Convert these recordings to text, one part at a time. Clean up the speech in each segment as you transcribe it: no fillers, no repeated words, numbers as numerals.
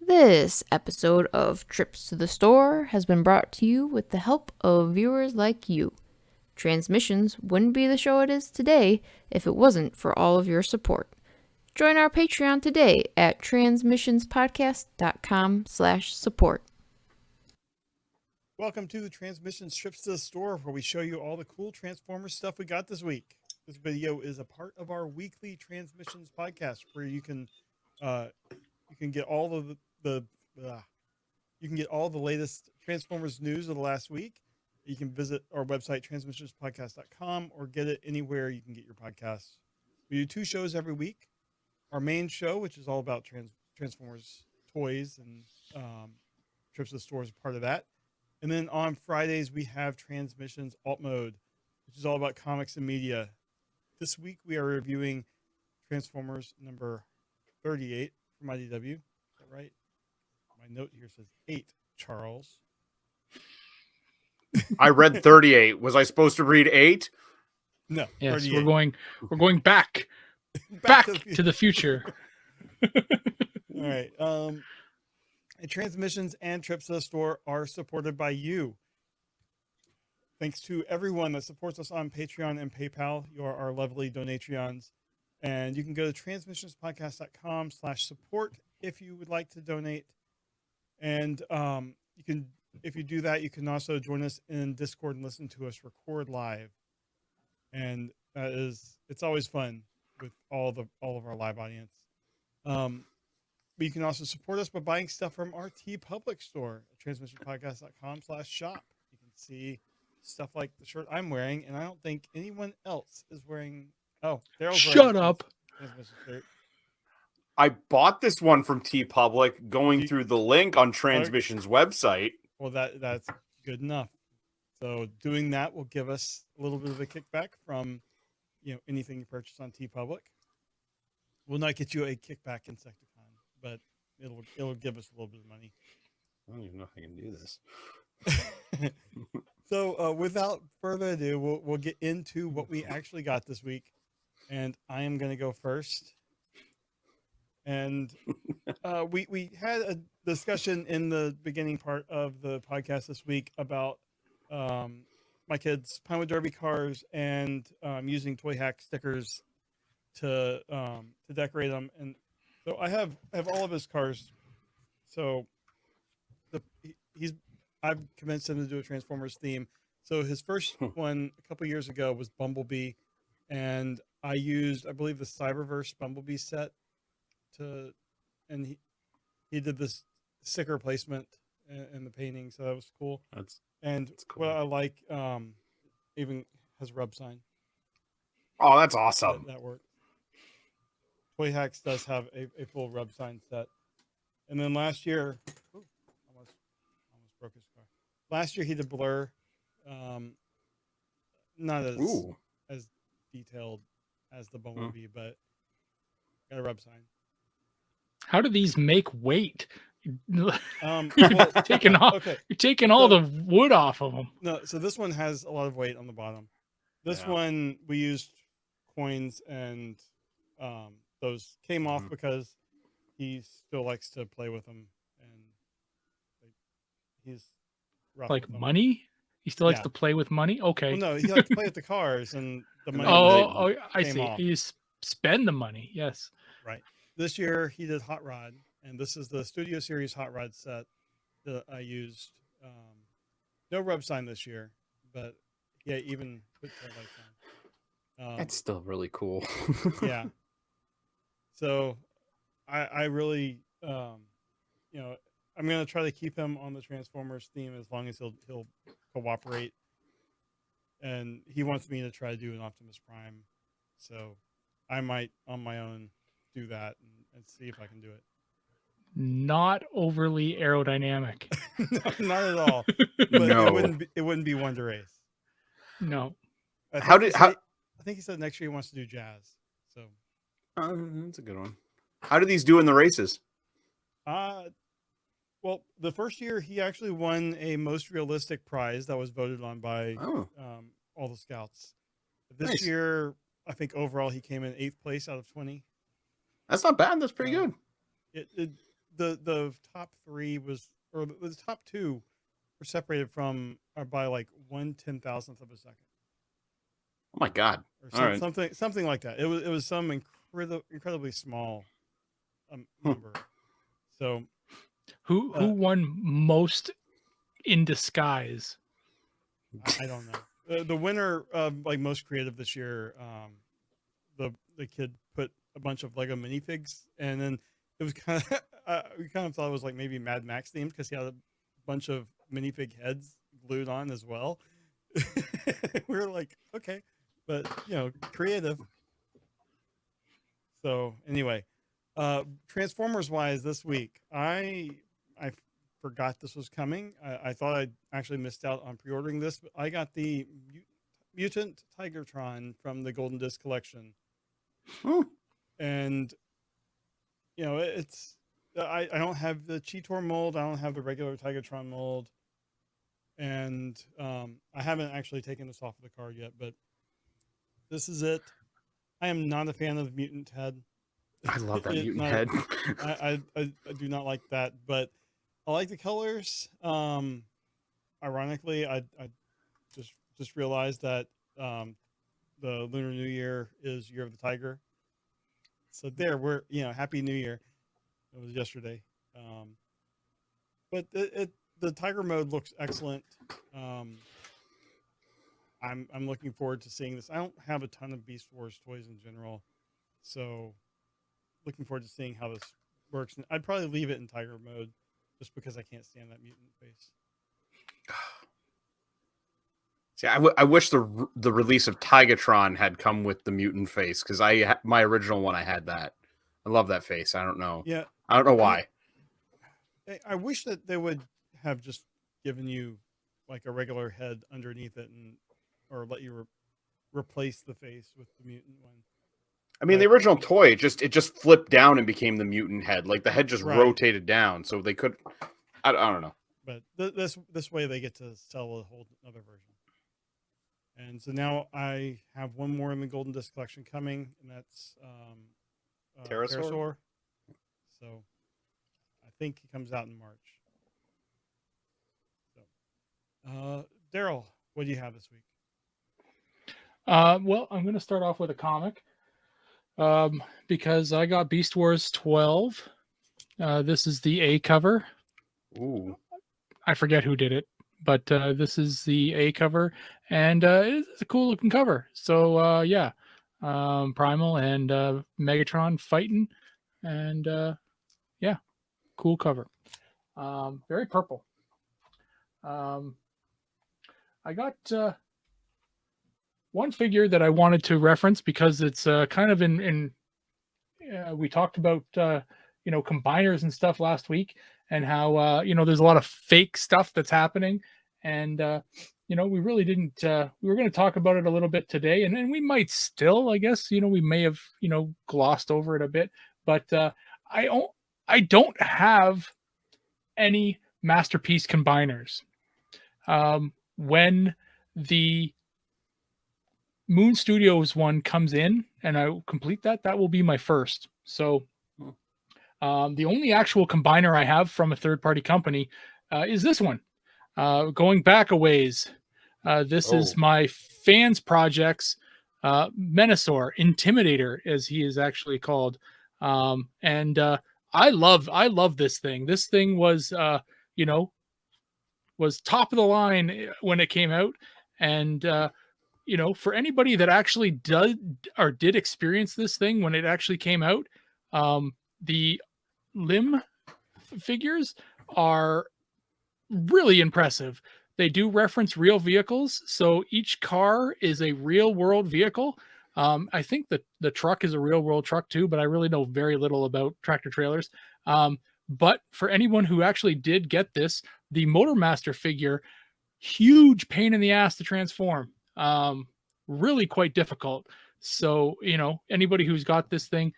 This episode of Trips to the Store has been brought to you with the help of viewers like you. Transmissions wouldn't be the show it is today if it wasn't for all of your support. Join our Patreon today at transmissionspodcast.com/support. Welcome to the Transmissions Trips to the Store, where we show you all the cool Transformers stuff we got this week. This video is a part of our weekly Transmissions podcast, where you can get all of you can get all the latest Transformers news of the last week. You can visit our website transmissionspodcast.com or get it anywhere you can get your podcasts. We do 2 shows every week. Our main show, which is all about Transformers toys and Trips to the Store, is part of that. And then on Fridays, we have Transmissions Alt Mode, which is all about comics and media. This week, we are reviewing Transformers number 38 from IDW. Is that right? My note here says 8, Charles. I read 38. Was I supposed to read 8? No. Yes, 38. we're going back to the future. All right. And Transmissions and Trips to the Store are supported by you. Thanks to everyone that supports us on Patreon and PayPal. You are our lovely Donatreons. And you can go to transmissionspodcast.com/support if you would like to donate. And you can, if you do that, you can also join us in Discord and listen to us record live. And it's always fun with all of our live audience. But you can also support us by buying stuff from our TeePublic store at transmissionspodcast.com/shop. You can see stuff like the shirt I'm wearing, and I don't think anyone else is wearing. Oh, Daryl's Shut up. Transmission shirt. I bought this one from TeePublic going through the link on Transmission's website. Well, that's good enough. So doing that will give us a little bit of a kickback from anything you purchase on TeePublic. Will not get you a kickback Insecticon, but it'll give us a little bit of money. I don't even know if I can do this. So without further ado, we'll get into what we actually got this week, and I am going to go first. And we had a discussion in the beginning part of the podcast this week about my kids' Pinewood Derby cars and using Toy Hack stickers to decorate them. And so I have all of his cars. So I've convinced him to do a Transformers theme. So his first one a couple years ago was Bumblebee, and I believe the Cyberverse Bumblebee set and he did this sticker placement and the painting, so that was cool. That's cool. What I like, even has a rub sign. Oh, that's awesome. That works. Toy Hacks does have a full rub sign set. And then last year, almost broke his car. Last year he did Blur, not as detailed as the Bumblebee, but got a rub sign. How do these make weight? You're taking all the wood off of them. No, so this one has a lot of weight on the bottom. This one we used coins, and those came off because he still likes to play with them, and he's rough like with them. Money. He still likes to play with money. Okay. Well, no, he likes to play with the cars and the money. I see. Off. You spend the money. Yes. Right. This year he did Hot Rod, and this is the Studio Series Hot Rod set that I used. No rub sign this year, but even put taillights on. That's still really cool. Yeah. So I really, I'm going to try to keep him on the Transformers theme as long as he'll cooperate. And he wants me to try to do an Optimus Prime. So I might on my own do that and see if I can do it. Not overly aerodynamic. Not at all. But No. it wouldn't be one to race. No. I think he said next year he wants to do Jazz. So that's a good one. How do these do in the races? Well, the first year he actually won a most realistic prize that was voted on by all the scouts. This year, I think overall he came in 8th place out of 20. That's not bad. That's pretty good. the top three or the top two were separated from by like 1/10,000th of a second, Oh my God! or something like that. It was some incredibly small number. So who won most in disguise? I don't know. The winner of like most creative this year, the kid put a bunch of Lego minifigs, and then it was kind of we kind of thought it was like maybe Mad Max themed because he had a bunch of minifig heads glued on as well. We were like, okay, but creative. So anyway, Transformers wise this week, I forgot this was coming. I thought I actually missed out on pre-ordering this, but I got the Mutant Tigertron from the Golden Disc collection. And it's I don't have the Cheetor mold, I don't have the regular Tigertron mold, and I haven't actually taken this off of the card yet, but this is it. I am not a fan of the mutant head. I love that mutant head. I do not like that, but I like the colors. Ironically, I just realized that the Lunar New Year is Year of the Tiger. So there, we're Happy New Year. It was yesterday, but the Tiger mode looks excellent. I'm looking forward to seeing this. I don't have a ton of Beast Wars toys in general, so looking forward to seeing how this works. And I'd probably leave it in Tiger mode just because I can't stand that mutant face. See, I wish the release of Tigatron had come with the mutant face, because my original one, I had that. I love that face. I don't know. Yeah, I don't know why. I wish that they would have just given you like a regular head underneath it, or let you replace the face with the mutant one. I mean, the original toy, it just flipped down and became the mutant head. Like the head just rotated down, so they could. I don't know. But this way they get to sell a whole other version. And so now I have one more in the Golden Disc collection coming, and that's Pterosaur. So I think he comes out in March. So, Darryl, what do you have this week? Well, I'm going to start off with a comic because I got Beast Wars 12. This is the A cover. Ooh. I forget who did it, but this is the A cover, and it's a cool looking cover. So yeah, Primal and Megatron fighting, and yeah, cool cover. Very purple. I got one figure that I wanted to reference because it's kind of in we talked about combiners and stuff last week, and how there's a lot of fake stuff that's happening, and we really didn't we were going to talk about it a little bit today, and we might still, I guess, we may have glossed over it a bit, but I don't have any Masterpiece combiners. When the Moon Studios one comes in and I complete that will be my first. So the only actual combiner I have from a third-party company is this one. Going back a ways, this is my fans projects Mennosaur Intimidator, as he is actually called. And I love this thing. This thing was was top of the line when it came out, and for anybody that actually did experience this thing when it actually came out, the limb figures are really impressive. They do reference real vehicles, so each car is a real world vehicle. I think that the truck is a real world truck too, but I really know very little about tractor trailers. But for anyone who actually did get this, the Motormaster figure, huge pain in the ass to transform. Really quite difficult. So, anybody who's got this thing,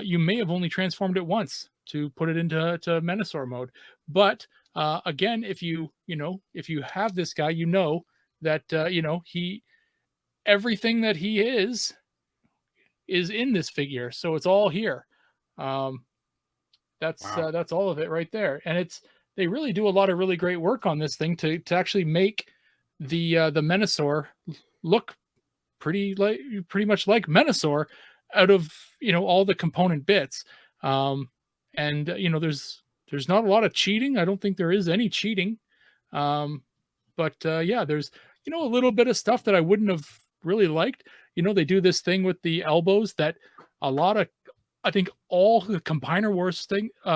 you may have only transformed it once to put it into Mennosaur mode. But again, if you have this guy, that he, everything that he is in this figure. So it's all here. That's all of it right there. And they really do a lot of really great work on this thing to actually make the Mennosaur look pretty much like Mennosaur out of all the component bits. And there's not a lot of cheating. I don't think there is any cheating. But yeah, there's a little bit of stuff that I wouldn't have really liked. They do this thing with the elbows that I think all the Combiner Wars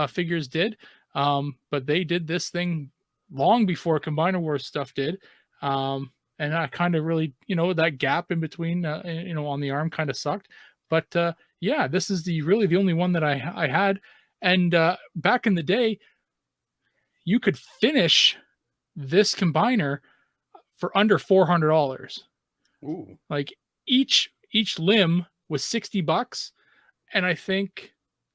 figures did. But they did this thing long before Combiner Wars stuff did. And I kind of really, that gap in between, on the arm kind of sucked. But yeah, this is really the only one that I had. And back in the day, you could finish this combiner for under $400. Ooh. Like each limb was $60, and I think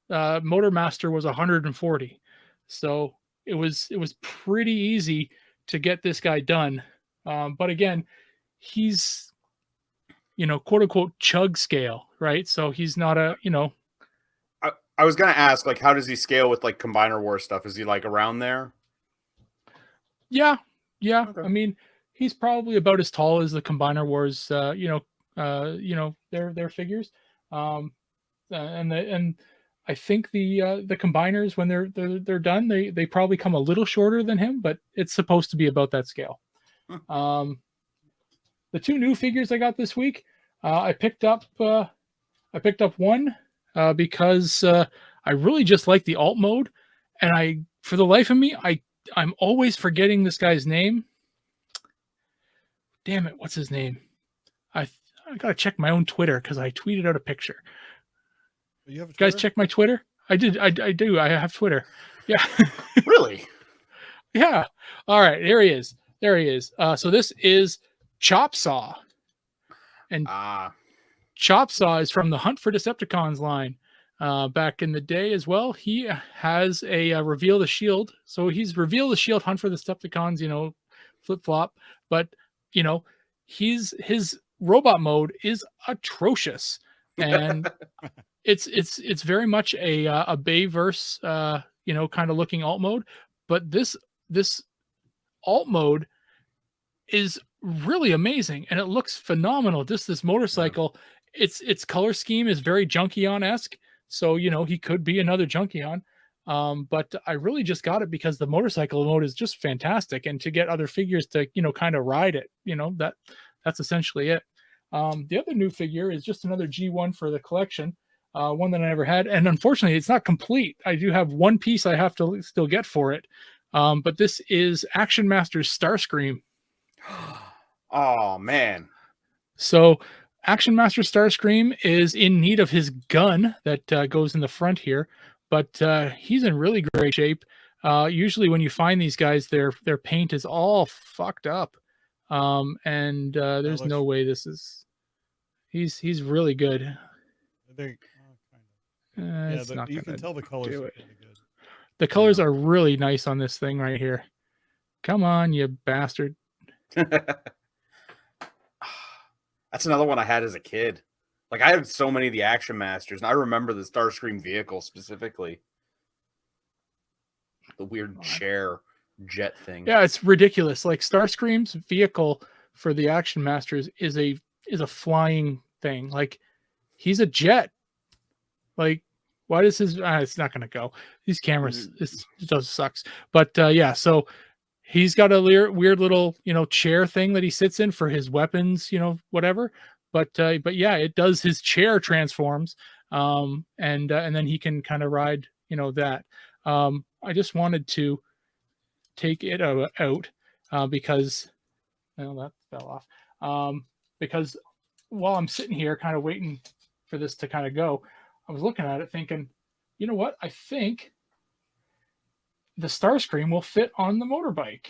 Motor Master was 140. So it was pretty easy to get this guy done. But again, he's quote unquote chug scale, right? So he's not a I was gonna ask, like, how does he scale with like Combiner War stuff? Is he like around there? Yeah. Okay. I mean, he's probably about as tall as the Combiner Wars, their figures. And I think the combiners, when they're done, they probably come a little shorter than him, but it's supposed to be about that scale. The two new figures I got this week, I picked up one because I really just like the alt mode, and for the life of me, I'm always forgetting this guy's name. Damn it, what's his name? I gotta check my own Twitter because I tweeted out a picture. You have a Guys, Twitter? check my Twitter. I did. I do. I have Twitter. Yeah. Really? Yeah. All right. There he is. So this is Chop Saw. And Chop Saw is from the Hunt for Decepticons line. Back in the day as well, he has a Reveal the Shield. So he's Reveal the Shield, Hunt for the Decepticons, flip flop. But, his robot mode is atrocious. And it's very much a Bayverse, kind of looking alt mode. But this alt mode is really amazing, and it looks phenomenal. Just this motorcycle, its color scheme is very Junkion-esque, so he could be another Junkion. But I really just got it because the motorcycle mode is just fantastic, and to get other figures to kind of ride it, that's essentially it. The other new figure is just another G1 for the collection, one that I never had, and unfortunately it's not complete. I do have one piece I have to still get for it, but this is Action Master's Starscream. Oh man. So Action Master Starscream is in need of his gun that goes in the front here, but he's in really great shape. Usually when you find these guys, their paint is all fucked up. And there's no way this is. He's really good. You can tell the colors are really good. The colors are really nice on this thing right here. Come on, you bastard. That's another one I had as a kid. Like, I had so many of the Action Masters, and I remember the Starscream vehicle specifically. The weird chair jet thing. Yeah, it's ridiculous. Like, Starscream's vehicle for the Action Masters is a flying thing. Like, he's a jet. Like, why does his it's not gonna go. These cameras, it just sucks. But yeah, so he's got a weird little, chair thing that he sits in for his weapons, whatever. But yeah, it does. His chair transforms, and then he can kind of ride, that. I just wanted to take it out because, that fell off. Because while I'm sitting here, kind of waiting for this to kind of go, I was looking at it, thinking, you know what? I think the Starscream will fit on the motorbike.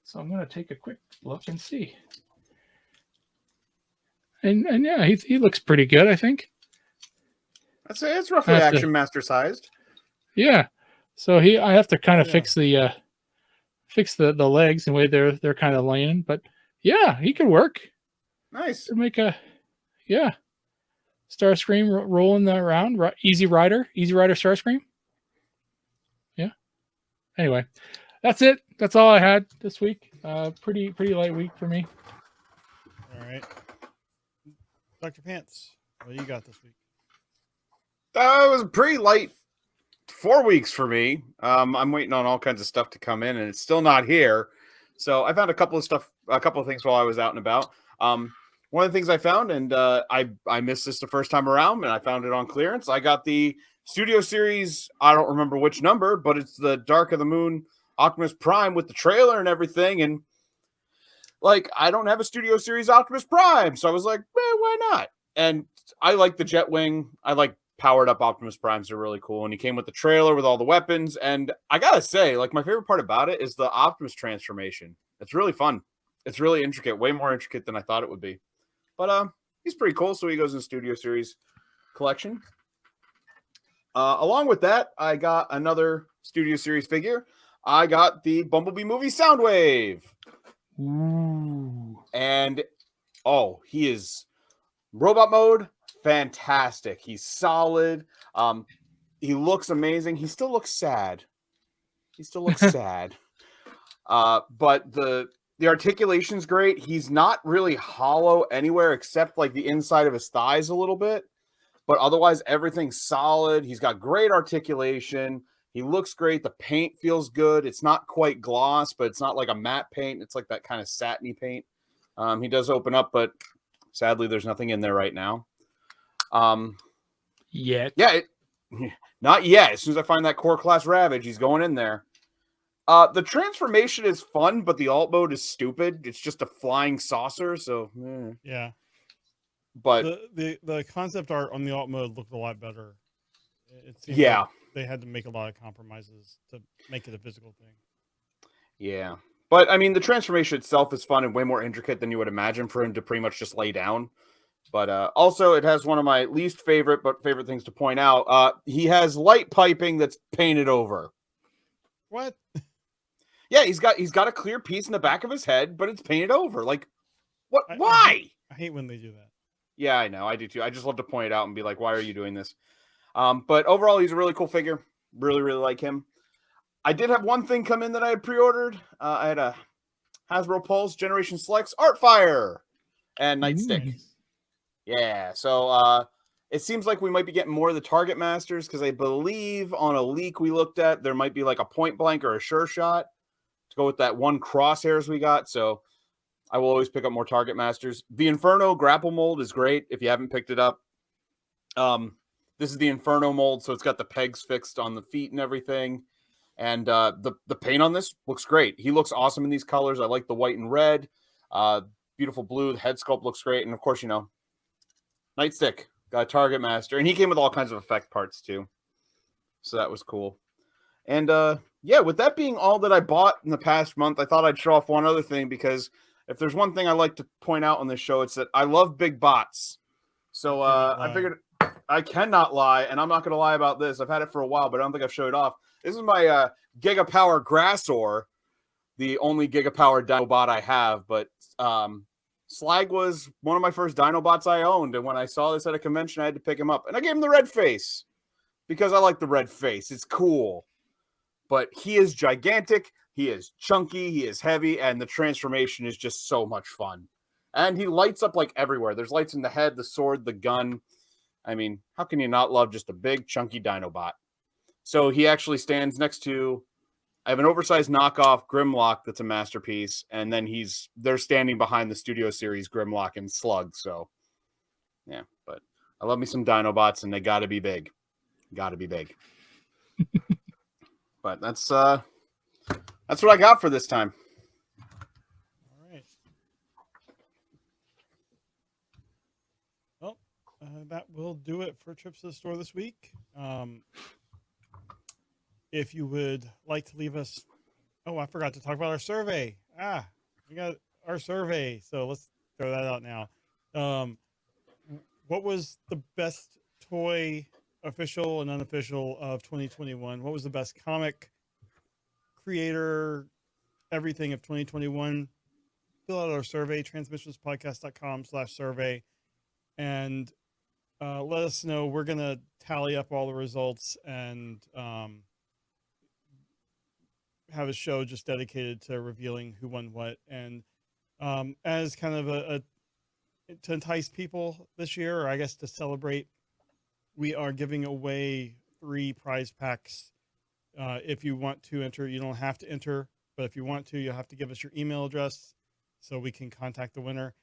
So I'm going to take a quick look and see. And yeah, he looks pretty good, I think. It's roughly Action Master sized. Yeah. So I have to kind of fix the legs and the way they're kind of laying, but yeah, he could work. Nice. To make yeah. Starscream rolling around. Easy Rider Starscream. Yeah. Anyway, that's it. That's all I had this week. Pretty light week for me. All right. Dr. Pants, what do you got this week? It was a pretty light 4 weeks for me. I'm waiting on all kinds of stuff to come in, and it's still not here. So I found a couple of things while I was out and about. One of the things I found, and I missed this the first time around, and I found it on clearance. I got the Studio Series. I don't remember which number, but it's the Dark of the Moon Optimus Prime with the trailer and everything. And like, I don't have a Studio Series Optimus Prime, so I was like, why not? And I like the Jetwing. I like powered up Optimus Primes. Are really cool. And he came with the trailer with all the weapons. And I gotta say, like, my favorite part about it is the Optimus transformation. It's really fun. It's really intricate, way more intricate than I thought it would be. But he's pretty cool. So he goes in the Studio Series collection. Along with that, I got another Studio Series figure. I got the Bumblebee movie Soundwave. Ooh. And he is robot mode, fantastic. He's solid. He looks amazing. He still looks sad. But the articulation's great. He's not really hollow anywhere except like the inside of his thighs a little bit. But otherwise, everything's solid. He's got great articulation. He looks great. The paint feels good. It's not quite gloss, but it's not like a matte paint. It's like that kind of satiny paint. He does open up, but sadly, there's nothing in there right now. Yet. Yeah, not yet. As soon as I find that core class Ravage, he's going in there. The transformation is fun, but the alt mode is stupid. It's just a flying saucer, so yeah. But the concept art on the alt mode looked a lot better. It seems like they had to make a lot of compromises to make it a physical thing. Yeah. But I mean, the transformation itself is fun and way more intricate than you would imagine for him to pretty much just lay down. But also, it has one of my least favorite things to point out. He has light piping that's painted over. What? Yeah, he's got a clear piece in the back of his head, but it's painted over. Like, what? Why? I hate when they do that. Yeah, I know. I do too. I just love to point it out and be like, why are you doing this? But overall, he's a really cool figure. Really, really like him. I did have one thing come in that I had pre-ordered. I had a Hasbro Pulse Generation Selects Artfire and Nightstick. Yeah, so it seems like we might be getting more of the Target Masters because I believe on a leak we looked at, there might be like a Point Blank or a Sure Shot to go with that one Crosshairs we got. So I will always pick up more Target Masters. The Inferno grapple mold is great if you haven't picked it up. This is the Inferno mold, so it's got the pegs fixed on the feet and everything. And the paint on this looks great. He looks awesome in these colors. I like the white and red. Beautiful blue. The head sculpt looks great. And of course, Nightstick got a Target Master. And he came with all kinds of effect parts too. So that was cool. And with that being all that I bought in the past month, I thought I'd show off one other thing because if there's one thing I like to point out on this show, it's that I love big bots. So I figured I cannot lie, and I'm not going to lie about this. I've had it for a while, but I don't think I've showed it off. This is my Giga Power Grassor, the only Giga Power Dinobot I have. But Slag was one of my first Dinobots I owned, and when I saw this at a convention, I had to pick him up. And I gave him the red face because I like the red face. It's cool. But he is gigantic, he is chunky, he is heavy, and the transformation is just so much fun. And he lights up like everywhere. There's lights in the head, the sword, the gun. I mean, how can you not love just a big, chunky Dinobot? So he actually stands next to, I have an oversized knockoff Grimlock that's a masterpiece, and then they're standing behind the Studio Series Grimlock and Slug. So, yeah, but I love me some Dinobots, and they got to be big. Got to be big. But that's what I got for this time. All right. Well, that will do it for Trips to the Store this week. If you would like to leave us... Oh, I forgot to talk about our survey. We got our survey. So let's throw that out now. What was the best toy, official and unofficial, of 2021? What was the best comic, creator, everything of 2021? Fill out our survey, transmissionspodcast.com/survey. And let us know. We're gonna tally up all the results and have a show just dedicated to revealing who won what. And as kind of a to entice people this year, or I guess to celebrate, we are giving away 3 prize packs. If you want to enter, you don't have to enter, but if you want to, you'll have to give us your email address so we can contact the winner.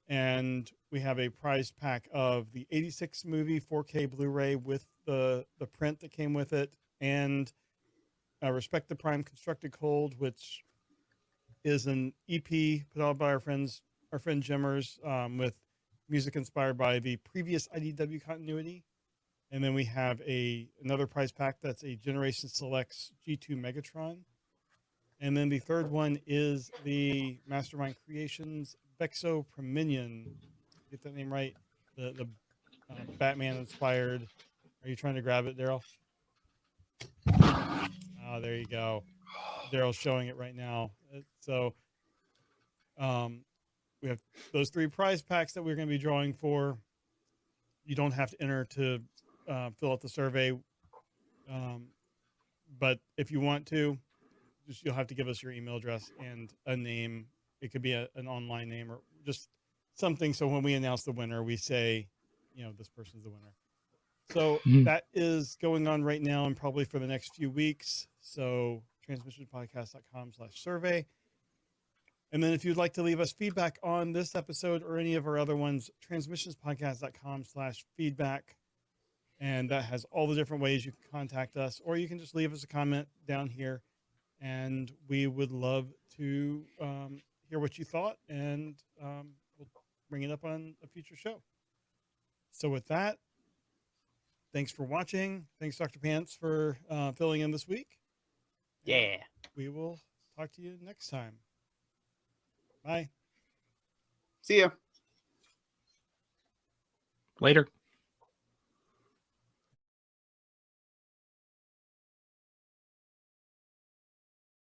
And we have a prize pack of the 86 movie 4K Blu-ray with the print that came with it, and Respect the Prime Constructed Cold, which is an EP put out by our friend Jimmers, with music inspired by the previous IDW continuity. And then we have another prize pack that's a Generation Selects G2 Megatron. And then the third one is the Mastermind Creations Bexo Preminion. Get that name right? The Batman inspired. Are you trying to grab it, Daryl? Oh, there you go. Daryl's showing it right now. So we have those 3 prize packs that we're going to be drawing for. You don't have to enter to fill out the survey. But if you want to, you'll have to give us your email address and a name. It could be an online name or just something. So when we announce the winner, we say, this person's the winner. So that is going on right now and probably for the next few weeks. So transmissionspodcast.com/survey. And then if you'd like to leave us feedback on this episode or any of our other ones, transmissionspodcast.com/feedback. And that has all the different ways you can contact us, or you can just leave us a comment down here. And we would love to hear what you thought, and we'll bring it up on a future show. So with that, thanks for watching. Thanks, Dr. Pants, for filling in this week. Yeah. We will talk to you next time. Bye. See ya. Later.